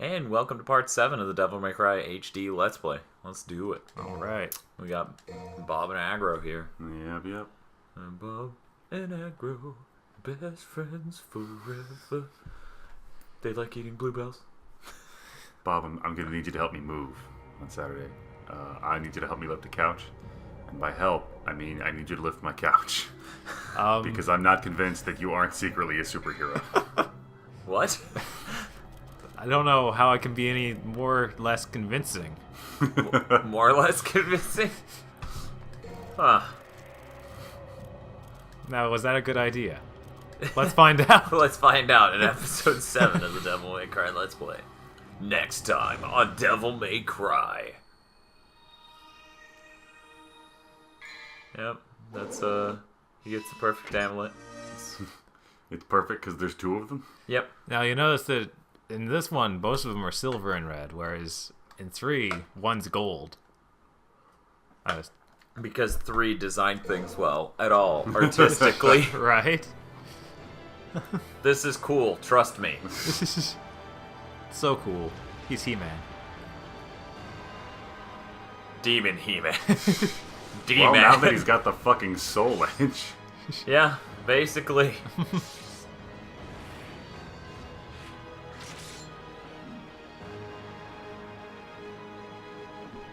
And welcome to part 7 of the Devil May Cry HD Let's Play. Let's do it. Alright. We got Bob and Aggro here. Yep. And Bob and Aggro, best friends forever. They like eating bluebells. Bob, I'm going to need you to help me move on Saturday. I need you to help me lift the couch. And by help, I mean I need you to lift my couch. Because I'm not convinced that you aren't secretly a superhero. What? I don't know how I can be any more or less convincing. More or less convincing? Huh. Now, was that a good idea? Let's find out. Let's find out in episode 7 of the Devil May Cry Let's Play. Next time on Devil May Cry. Yep, that's, he gets the perfect amulet. It's perfect because there's two of them? Yep. Now, you notice that in this one, both of them are silver and red, whereas in 3, one's gold. Because 3 designed things well, at all, artistically. Right? This is cool, trust me. So cool. He's He-Man. Demon He-Man. Well, now that he's got the fucking soul edge. Yeah, basically.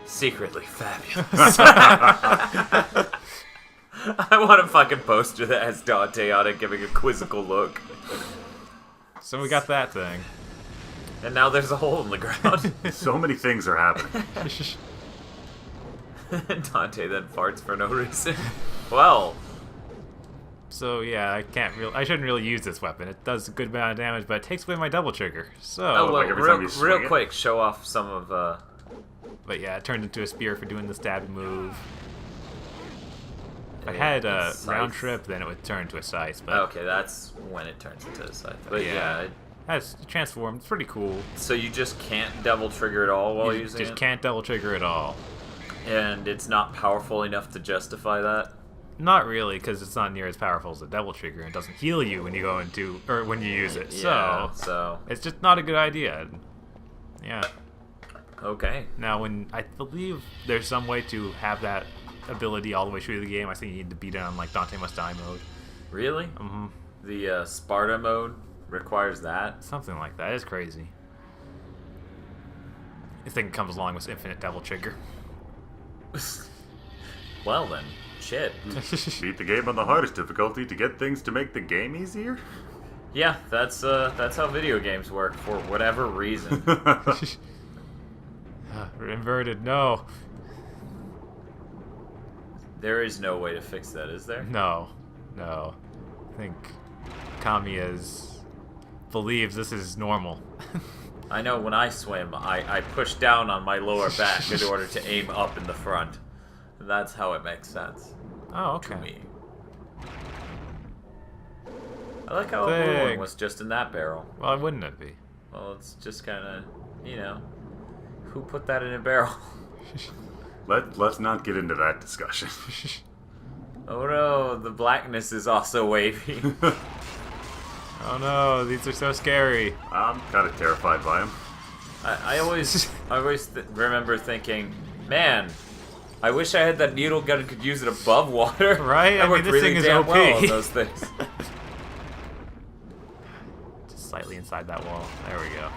Secretly fabulous. I want a fucking poster that has Dante on it giving a quizzical look. So we got that thing. And now there's a hole in the ground. So many things are happening. Dante then farts for no reason. Well. So yeah, I shouldn't really use this weapon. It does a good amount of damage, but it takes away my double trigger. So Oh, well, like every time you swing real it? quick, show off some of, But yeah, it turned into a spear for doing the stab move. If I had a round trip, then it would turn to a scythe. But okay, that's when it turns into a scythe. But yeah, that's transformed. It's pretty cool. so you just can't double trigger at all while You using just it? can't double trigger at all. And it's not powerful enough to justify that? Not really, because it's not near as powerful as a double trigger. It doesn't heal you when you go into or when you use it. Yeah, so it's just not a good idea. Yeah. Okay. Now, I believe there's some way to have that ability all the way through the game. I think you need to beat it on like Dante Must Die mode. Really? Mm-hmm. The Sparta mode requires that? Something like that. It's crazy. I think it comes along with infinite double trigger. Well then, shit. Beat the game on the hardest difficulty to get things to make the game easier? Yeah, that's how video games work for whatever reason. Inverted, no. There is no way to fix that, is there? No. I think Kamiya believes this is normal. I know when I swim, I push down on my lower back in order to aim up in the front. That's how it makes sense Oh, okay. to me. I like how a blue one was just in that barrel. Well, wouldn't it be? Well, it's just kind of, who put that in a barrel? Let's not get into that discussion. Oh no, the blackness is also wavy. Oh no, these are so scary. I'm kind of terrified by him. I always remember thinking, man, I wish I had that needle gun and could use it above water. Right? That I mean, worked this really thing is damn OP. well on those things. Just slightly inside that wall. There we go.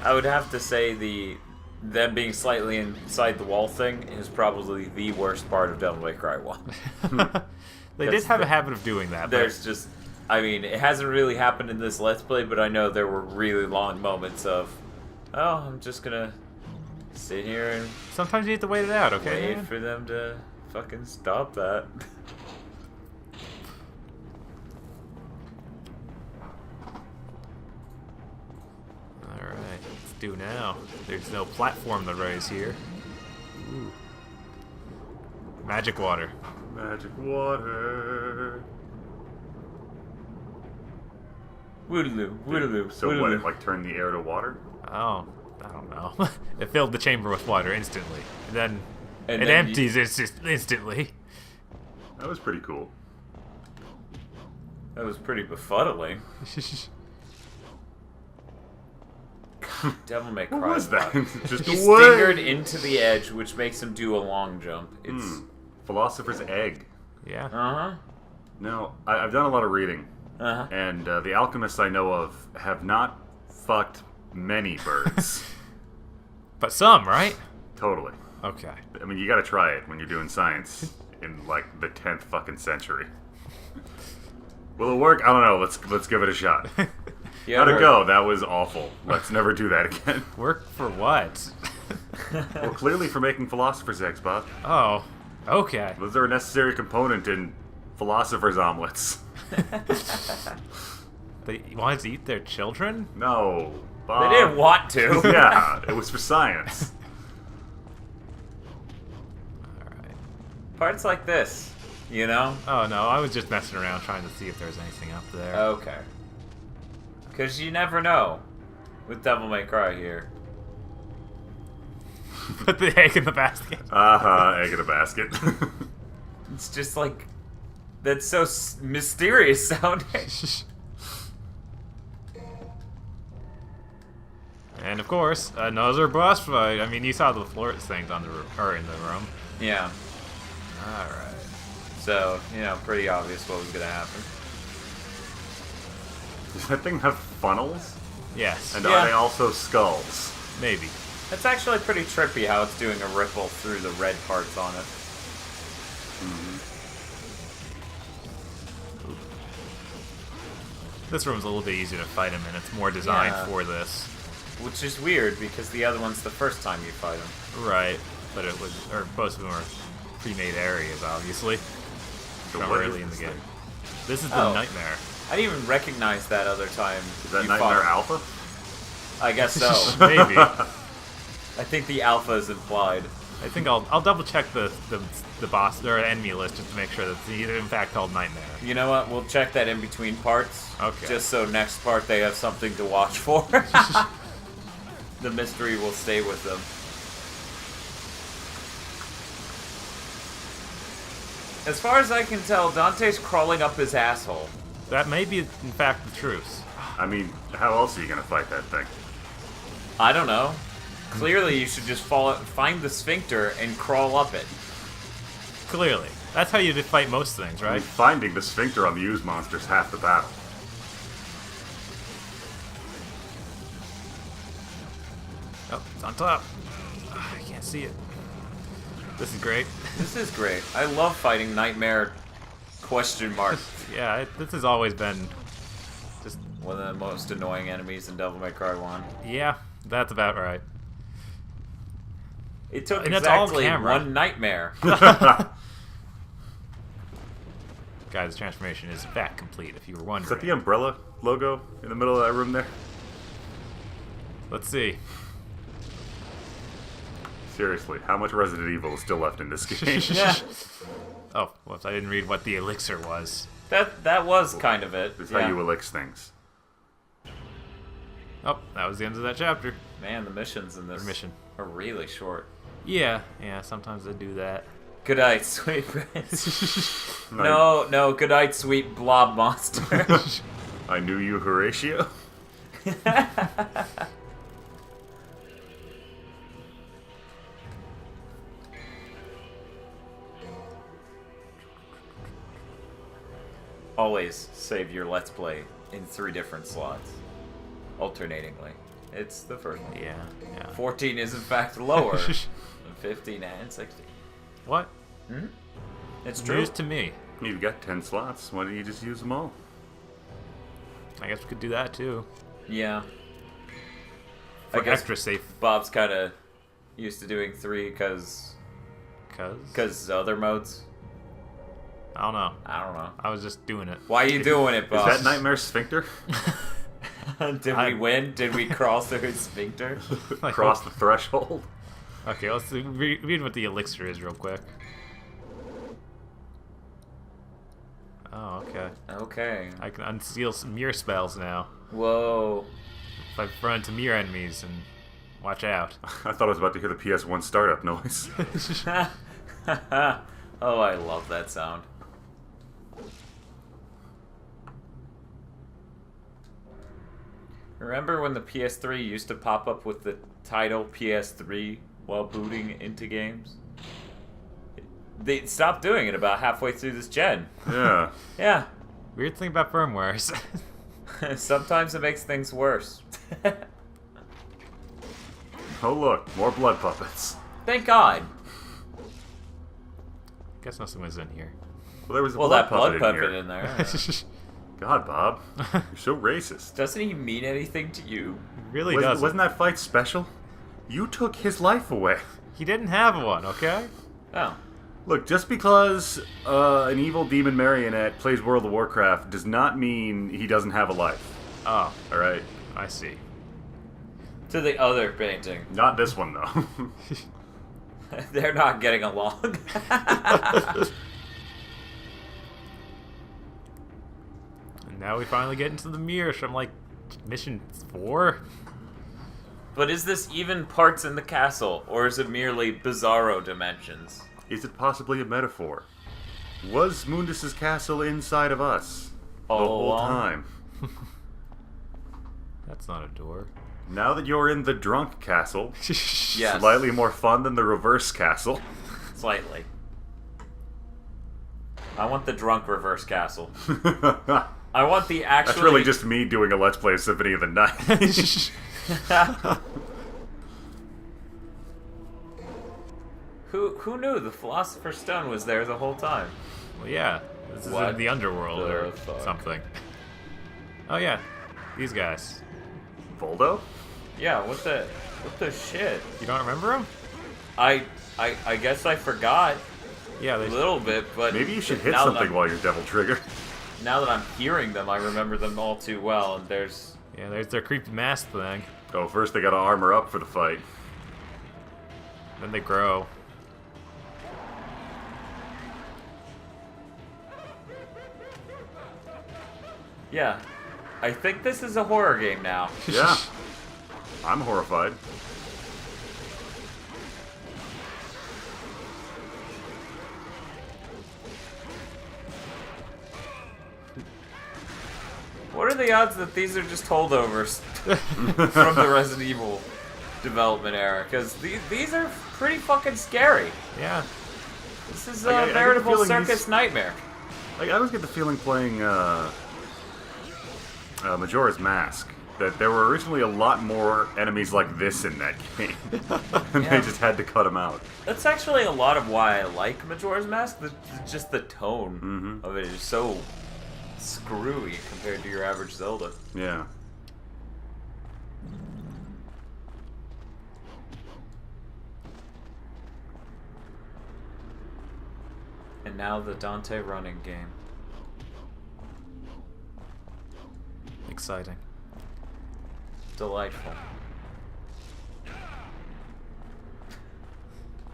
I would have to say them being slightly inside the wall thing is probably the worst part of Devil May Cry 1. They did have a habit of doing that. There's just, it hasn't really happened in this Let's Play, but I know there were really long moments of, oh, I'm just gonna sit here and sometimes you have to wait it out, okay? wait man? for them to fucking stop that. Alright, let's do now. There's no platform to raise here. Ooh. Magic water. Magic water. Woodaloo, woodaloo, So woodaloo. what, it like turned the air to water? Oh, I don't know. It filled the chamber with water instantly. And then And it then empties instantly. That was pretty cool. That was pretty befuddling. Devil May Cry. What was that? Just He's away. fingered into the edge, which makes him do a long jump. It's Philosopher's Egg. Yeah. uh-huh. No, I've done a lot of reading, Uh-huh. and the alchemists I know of have not fucked many birds. But some, right? Totally. Okay. I mean, you gotta try it when you're doing science in, like, the 10th fucking century. Will it work? I don't know. Let's give it a shot. Yeah, How'd it go? That was awful. Let's never do that again. Work for what? Well, clearly for making philosopher's eggs, Bob. Oh. Okay. Those are a necessary component in philosopher's omelets. They wanted to eat their children? No, They Bob. didn't want to. Yeah, it was for science. Alright. Parts like this, you know? Oh no, I was just messing around trying to see if there's anything up there. Okay. Because you never know with Devil May Cry here. Put the egg in the basket. Egg in a basket. It's just like... That's so mysterious sounding. And of course, another boss fight. I mean, you saw the floor things on the or in the room. Yeah. Alright. So, you know, pretty obvious what was going to happen. Does that thing have funnels? Yes. And Yeah. are they also skulls? Maybe. It's actually pretty trippy how it's doing a ripple through the red parts on it. This room's a little bit easier to fight him in. It's more designed Yeah. for this. Which is weird, because the other one's the first time you fight him. Right. But it was, or both of them are pre-made areas, obviously. So From what early is in the this game. thing? This is the Oh. nightmare. I didn't even recognize that other time. Is that you Nightmare fought. Alpha? I guess so. Maybe. I think the alpha is implied. I think I'll double check the boss or enemy list just to make sure that it's in fact called Nightmare. You know what? We'll check that in between parts. Okay. Just so next part they have something to watch for. The mystery will stay with them. As far as I can tell, Dante's crawling up his asshole. That may be in fact the truth. I mean, how else are you gonna fight that thing? I don't know. Clearly, you should just find the sphincter and crawl up it. Clearly. That's how you fight most things, I mean, right? finding the sphincter on the ooze monster is half the battle. Oh, it's on top. I can't see it. This is great. This is great. I love fighting Nightmare question mark. Yeah, this has always been just... One of the most annoying enemies in Devil May Cry 1. Yeah, that's about right. It took And that's all exactly camera. one nightmare. Guys, the transformation is in fact complete, if you were wondering. Is that the umbrella logo in the middle of that room there? Let's see. Seriously, how much Resident Evil is still left in this game? Yeah. Oh, whoops, I didn't read what the elixir was. That was kind of it. It's Yeah. how you elix things. Oh, that was the end of that chapter. Man, the missions in this Mission. are really short. Yeah, sometimes they do that. Good night, sweet prince. No, good night, sweet blob monster. I knew you, Horatio. Always save your Let's Play in 3 different slots, alternatingly. It's the first one. Yeah. 14 is in fact lower than 15 and 16. What? It's true. News to me. You've got 10 slots. Why don't you just use them all? I guess we could do that too. Yeah. For I guess extra safe. Bob's kind of used to doing 3 because other modes. I don't know. I don't know. I was just doing it. Why are you doing it, Is Bob? that Nightmare Sphincter? Did we win? Did we cross through his sphincter? Cross the threshold? Okay, let's read what the elixir is real quick. Oh, okay. Okay. I can unseal some mirror spells now. Whoa. If I run into mirror enemies and watch out. I thought I was about to hear the PS1 startup noise. Oh, I love that sound. Remember when the PS3 used to pop up with the title PS3 while booting into games? They stopped doing it about halfway through this gen. Yeah. Yeah. Weird thing about firmwares. Sometimes it makes things worse. Oh look, more blood puppets. Thank God. Guess nothing was in here. Well, there was a That blood blood puppet puppet in in here. there. God, Bob, you're so racist. Doesn't he mean anything to you? Really doesn't. Wasn't that fight special? You took his life away. He didn't have one, okay? Oh. Look, just because an evil demon marionette plays World of Warcraft does not mean he doesn't have a life. Oh, Alright? I see. To the other painting. Not this one, though. They're not getting along. And now we finally get into the mirror from, like, mission 4? But is this even parts in the castle, or is it merely bizarro dimensions? Is it possibly a metaphor? Was Mundus's castle inside of us the All whole along? time? That's not a door. Now that you're in the drunk castle, Yes. slightly more fun than the reverse castle. Slightly. I want the drunk reverse castle. I want the actually... That's really just me doing a Let's Play of Symphony of the Night. Who knew the Philosopher's Stone was there the whole time? Well, yeah. This is What in the underworld the or fuck? something. Oh, yeah. These guys. Voldo? Yeah, what the shit? You don't remember them? I guess I forgot Yeah, a they little bit, but Maybe you should hit now that something I'm- while you're Devil Trigger. Now that I'm hearing them, I remember them all too well, and there's... Yeah, there's their creepy mask thing. Oh, first they gotta armor up for the fight. Then they grow. Yeah. I think this is a horror game now. Yeah. I'm horrified. What are the odds that these are just holdovers from the Resident Evil development era? Because these are pretty fucking scary. Yeah. This is I a get the veritable feeling circus these- nightmare. Like, I always get the feeling playing Majora's Mask that there were originally a lot more enemies like this in that game. And Yeah. they just had to cut them out. That's actually a lot of why I like Majora's Mask. Just the tone Mm-hmm. of it is so screwy compared to your average Zelda. Yeah. And now the Dante running game. Exciting. Delightful.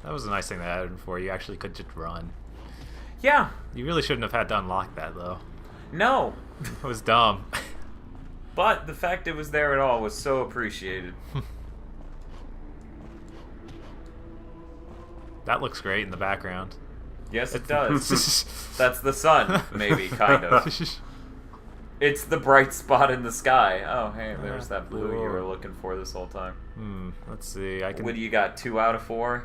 That was a nice thing they added before. You actually could just run. Yeah. You really shouldn't have had to unlock that, though. No. It was dumb. But the fact it was there at all was so appreciated. That looks great in the background. Yes, it does. That's the sun, maybe, kind of. It's the bright spot in the sky. Oh, hey, there's that blue you were looking for this whole time. Let's see. I can. What do you got? 2 out of 4?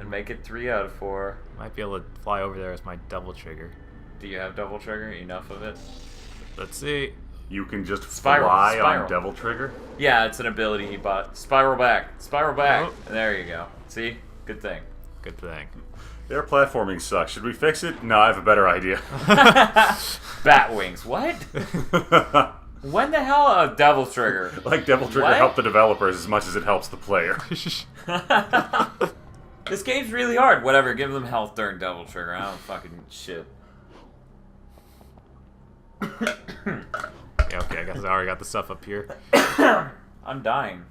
And make it 3 out of 4. Might be able to fly over there as my double trigger. Do you have double trigger? Enough of it? Let's see. You can just Spiral, fly spiral. on Devil Trigger? Yeah, it's an ability he bought. Spiral back. Spiral back. Oh. And there you go. See? Good thing. Good thing. Their platforming sucks. Should we fix it? No, I have a better idea. Bat wings. What? When the hell a devil trigger? Like Devil Trigger What? helped the developers as much as it helps the player. This game's really hard. Whatever, give them health during devil trigger. I don't fucking shit. Yeah, okay, I guess I already got the stuff up here. I'm dying.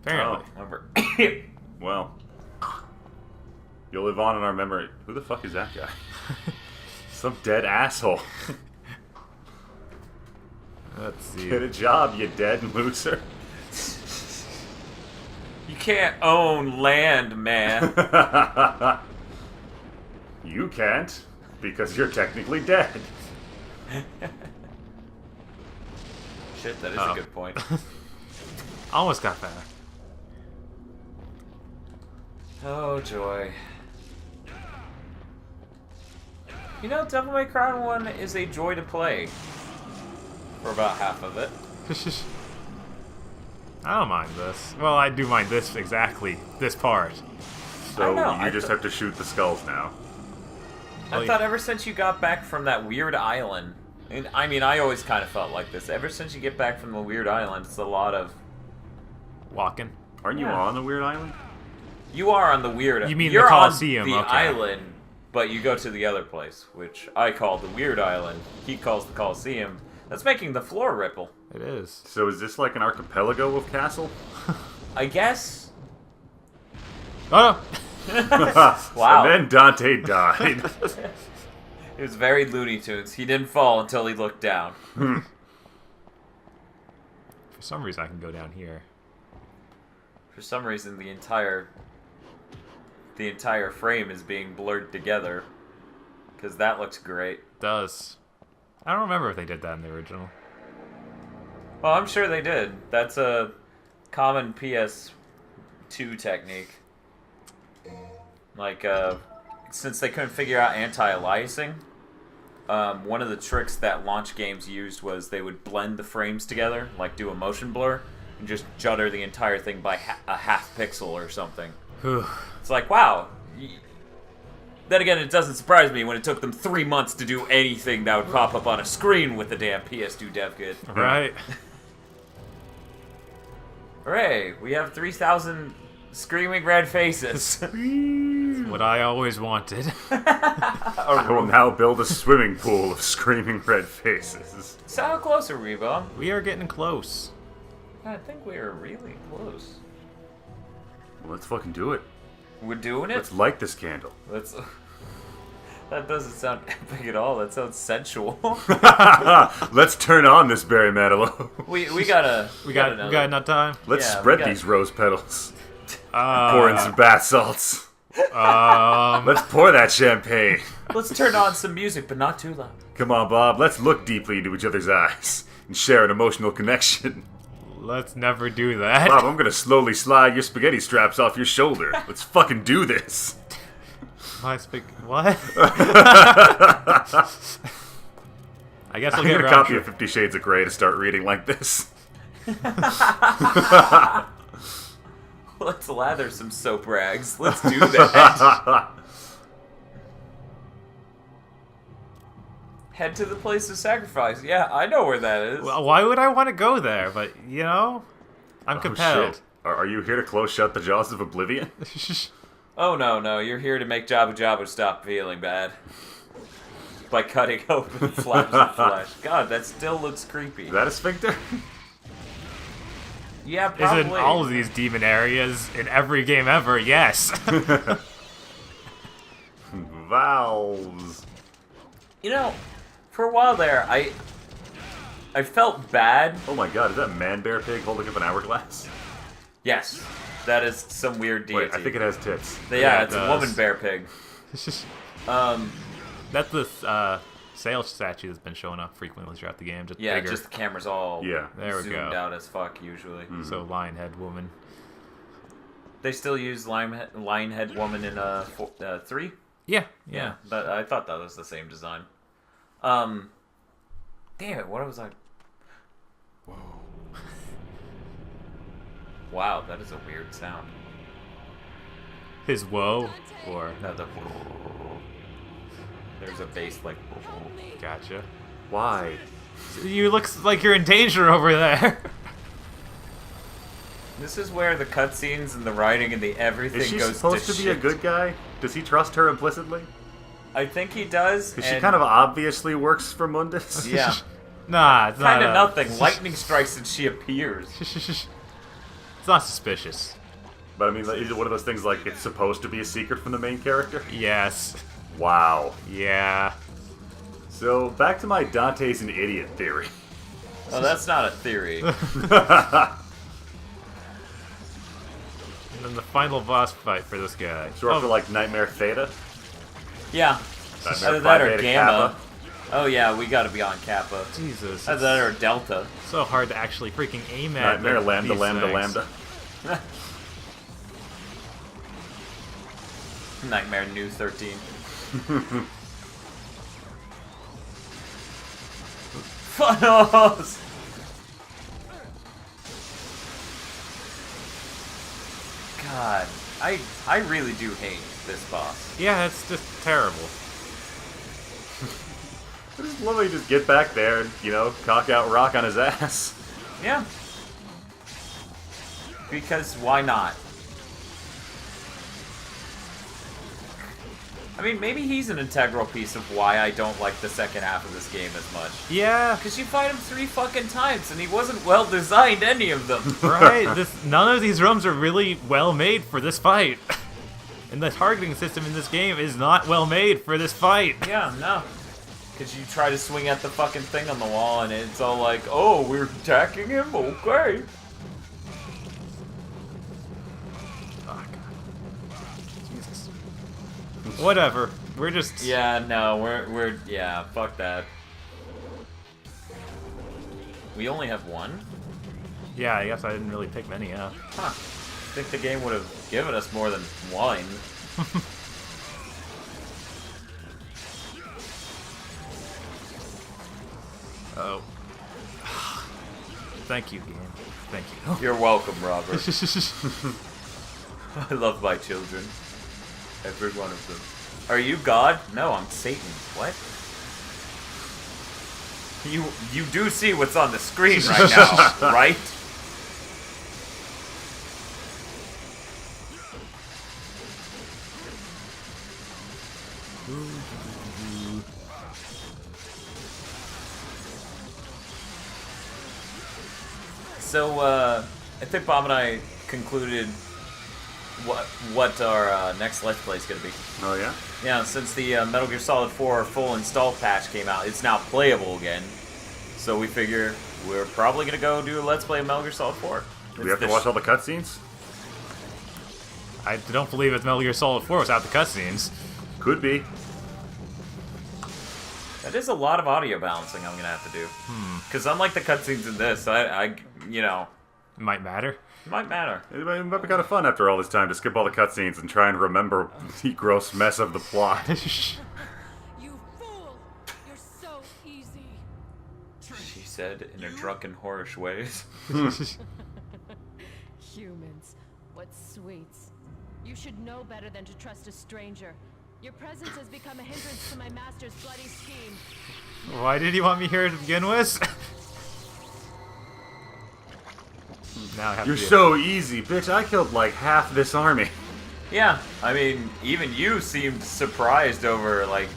Apparently. Remember. Well, you'll live on in our memory. Who the fuck is that guy? Some dead asshole. Let's see. Get a job, you dead loser. You can't own land, man. You can't, because you're technically dead. Shit, that is a good point. Almost got back. Oh, joy. You know, Devil May Cry 1 is a joy to play. For about half of it. I don't mind this. Well, I do mind this exactly. This part. So you just have to shoot the skulls now. I thought ever since you got back from that weird island, and I mean, I always kind of felt like this. Ever since you get back from the weird island, it's a lot of walking. Aren't you on the weird island? You are on the weird. You mean you're the Coliseum? On the okay. island, but you go to the other place, which I call the weird island. He calls the Coliseum. That's making the floor ripple. It is. So is this like an archipelago of castle? I guess. Oh Wow. And then Dante died. It was very Looney Tunes. He didn't fall until he looked down. For some reason, I can go down here. For some reason, the entire frame is being blurred together. Because that looks great. It does. I don't remember if they did that in the original. Well, I'm sure they did. That's a common PS2 technique. Like, since they couldn't figure out anti-aliasing, one of the tricks that launch games used was they would blend the frames together, like do a motion blur, and just judder the entire thing by a half pixel or something. It's like, wow. Then again, it doesn't surprise me when it took them 3 months to do anything that would pop up on a screen with the damn PS2 dev kit. Right. Hooray, we have 3,000 screaming red faces. What I always wanted. I will now build a swimming pool of screaming red faces. So how close are we, Bob? We are getting close. I think we are really close. Well, let's fucking do it. We're doing it? Let's light this candle. Let's... That doesn't sound epic at all. That sounds sensual. Let's turn on this Barry Manilow. we got enough time. Let's spread these rose petals. Uh, Pour in some bath salts. Let's pour that champagne. Let's turn on some music, but not too loud. Come on, Bob. Let's look deeply into each other's eyes and share an emotional connection. Let's never do that. Bob, I'm gonna slowly slide your spaghetti straps off your shoulder. Let's fucking do this. What? I guess I'll I'm get gonna around copy to of 50 Shades of Grey to start reading like this. Let's lather some soap rags. Let's do that. Head to the place of sacrifice. Yeah, I know where that is. Well, why would I want to go there? But, you know, I'm compelled. Shit. Are you here to close shut the jaws of oblivion? Oh, no. You're here to make Jabba Jabba stop feeling bad. By cutting open flaps of flesh. God, that still looks creepy. Is that a sphincter? Yeah, probably. Isn't all of these demon areas in every game ever? Yes. Valves. You know, for a while there, I felt bad. Oh my god, is that Man Bear Pig holding up an hourglass? Yes, that is some weird deity. Wait, I think it has tits. Yeah, it's a woman bear pig. That's the sail statue that's been showing up frequently throughout the game. Just bigger. Just the camera's all there we zoomed go. out as fuck usually. Mm-hmm. So Lionhead woman. They still use Lionhead woman in 3. Yeah. But I thought that was the same design. Damn it! What was I? Whoa. Wow, that is a weird sound. His woe, or No, there's a bass like. gotcha. Why? You look like you're in danger over there. This is where the cutscenes and the writing and the everything Is she goes supposed to be a shit. good guy? Does he trust her implicitly? I think he does. Because she kind of obviously works for Mundus. Yeah. Nah, it's not. Kind of nothing. Lightning strikes and she appears. It's not suspicious. But I mean, is it one of those things like it's supposed to be a secret from the main character? Yes. Wow. Yeah. So, back to my Dante's an idiot theory. Oh, that's not a theory. And then the final boss fight for this guy. Sort of like Nightmare Theta. Yeah. Nightmare Either that Phi or Beta Gamma. Kappa. Oh yeah, we gotta be on Kappa. Jesus. That's that or Delta. So hard to actually freaking aim at. Nightmare, lambda, these lambda, things. lambda. Nightmare New 13. Funos! God, I really do hate this boss. Yeah, it's just terrible. I just love how you just get back there and, you know, cock out rock on his ass. Yeah. Because why not? I mean, maybe he's an integral piece of why I don't like the second half of this game as much. Yeah. Because you fight him 3 fucking times, and he wasn't well designed, any of them. Right? None of these rooms are really well made for this fight. And the targeting system in this game is not well made for this fight. Yeah, no. Because you try to swing at the fucking thing on the wall, and it's all like, oh, we're attacking him? Okay. Oh, God. Jesus. Whatever. We're just... Yeah, no, we're yeah, fuck that. We only have one? Yeah, I guess I didn't really pick many up. Huh. I think the game would have given us more than one. Oh. Thank you, game. Thank you. You're welcome, Robert. I love my children. Every one of them. Are you God? No, I'm Satan. What? You do see what's on the screen right now, right? So, I think Bob and I concluded what our next Let's Play is going to be. Oh, yeah? Yeah, since the Metal Gear Solid 4 full install patch came out, it's now playable again. So we figure we're probably going to go do a Let's Play of Metal Gear Solid 4. Do we have to watch all the cutscenes? I don't believe it's Metal Gear Solid 4 without the cutscenes. Could be. That is a lot of audio balancing I'm going to have to do. Because unlike the cutscenes in this, I you know... Might matter. It might matter. It might be kind of fun after all this time to skip all the cutscenes and try and remember the gross mess of the plot. You fool! You're so easy. She said in her drunken, whorish ways. Humans, what sweets. You should know better than to trust a stranger. Your presence has become a hindrance to my master's bloody scheme. Why did you want me here to begin with? Now I have You're to so easy, bitch. I killed like half this army. Yeah, I mean, even you seemed surprised over, like,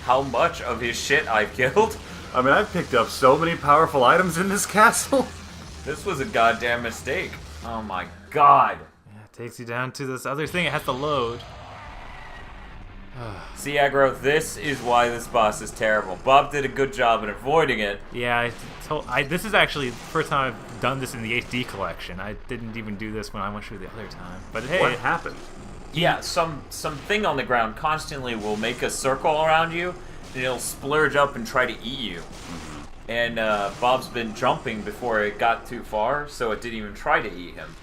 how much of his shit I've killed. I mean, I've picked up so many powerful items in this castle. This was a goddamn mistake. Oh my god. Yeah, it takes you down to this other thing. It has to load. See, Aggro, this is why this boss is terrible. Bob did a good job in avoiding it. Yeah, this is actually the first time I've done this in the HD collection. I didn't even do this when I went through the other time. But hey, What happened? Yeah, something on the ground constantly will make a circle around you, and it'll splurge up and try to eat you. And Bob's been jumping before it got too far, so it didn't even try to eat him.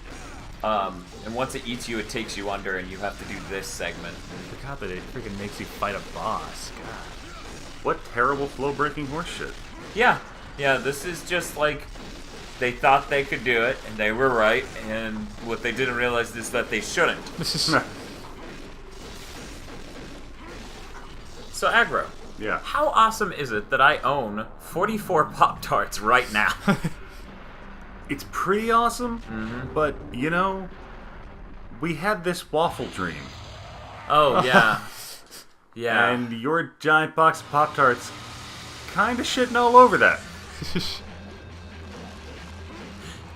And once it eats you, it takes you under, and you have to do this segment. I forgot that it freaking makes you fight a boss. God. What terrible flow-breaking horseshit. Yeah, this is just like, they thought they could do it, and they were right, and what they didn't realize is that they shouldn't. So, Aggro, Yeah. how awesome is it that I own 44 Pop-Tarts right now? It's pretty awesome, but, you know, we had this waffle dream. Oh, yeah. Yeah. And your giant box of Pop-Tarts kind of shitting all over that.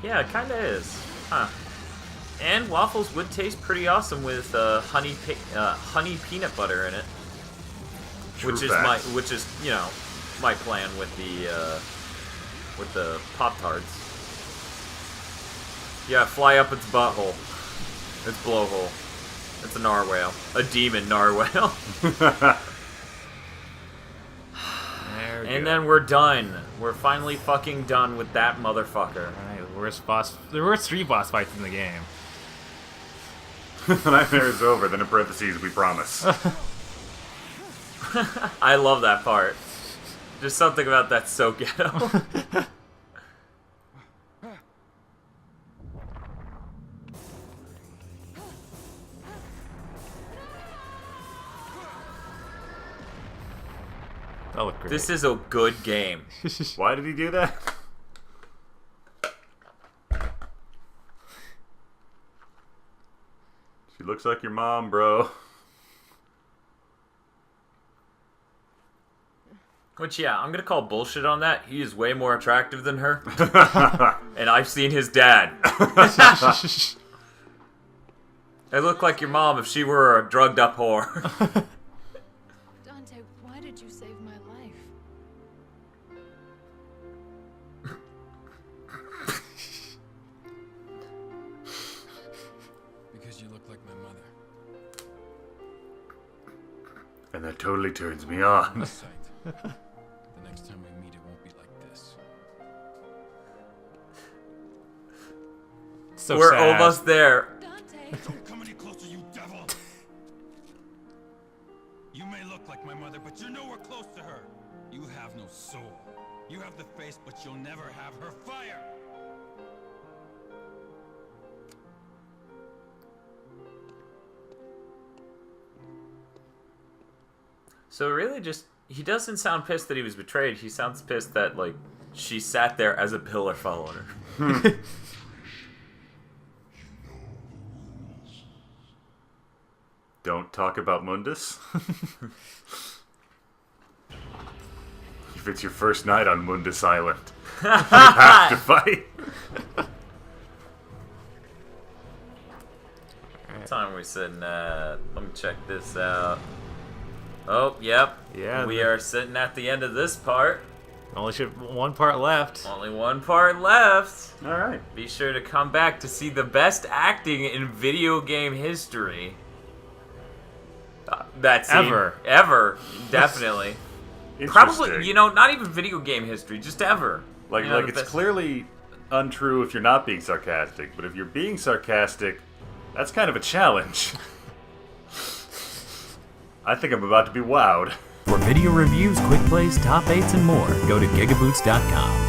Yeah, it kind of is. Huh. And waffles would taste pretty awesome with honey peanut butter in it. True Which fact. is you know, my plan with the Pop-Tarts. Yeah, fly up its butthole. Its blowhole. It's a narwhal. A demon narwhal. And then we're done. We're finally fucking done with that motherfucker. Alright, the worst 3 boss fights in the game. The nightmare is over, then in parentheses, we promise. I love that part. Just something about that so ghetto. That looked great. This is a good game. Why did he do that? She looks like your mom, bro. Which, yeah, I'm gonna call bullshit on that. He is way more attractive than her. And I've seen his dad. They look like your mom if she were a drugged up whore. Dante, why did you save my life? Because you look like my mother. And that totally turns me on. Sight. The next time we meet, it won't be like this. So We're sad. almost there. Dante! Don't come any closer, you devil! You may look like my mother, but you're nowhere close to her. You have no soul. You have the face, but you'll never have her fire. So really just, he doesn't sound pissed that he was betrayed. He sounds pissed that, like, she sat there as a pillar following her. Don't talk about Mundus. If it's your first night on Mundus Island, you have to fight. What time are we sitting at? Let me check this out. Oh, yep. Yeah, We are sitting at the end of this part. Only one part left. Only one part left. All right. Be sure to come back to see the best acting in video game history. That's ever, definitely. Probably, you know, not even video game history, just ever. Like, You know, the it's best- clearly untrue if you're not being sarcastic, but if you're being sarcastic, that's kind of a challenge. I think I'm about to be wowed. For video reviews, quick plays, top 8s, and more, go to GigaBoots.com.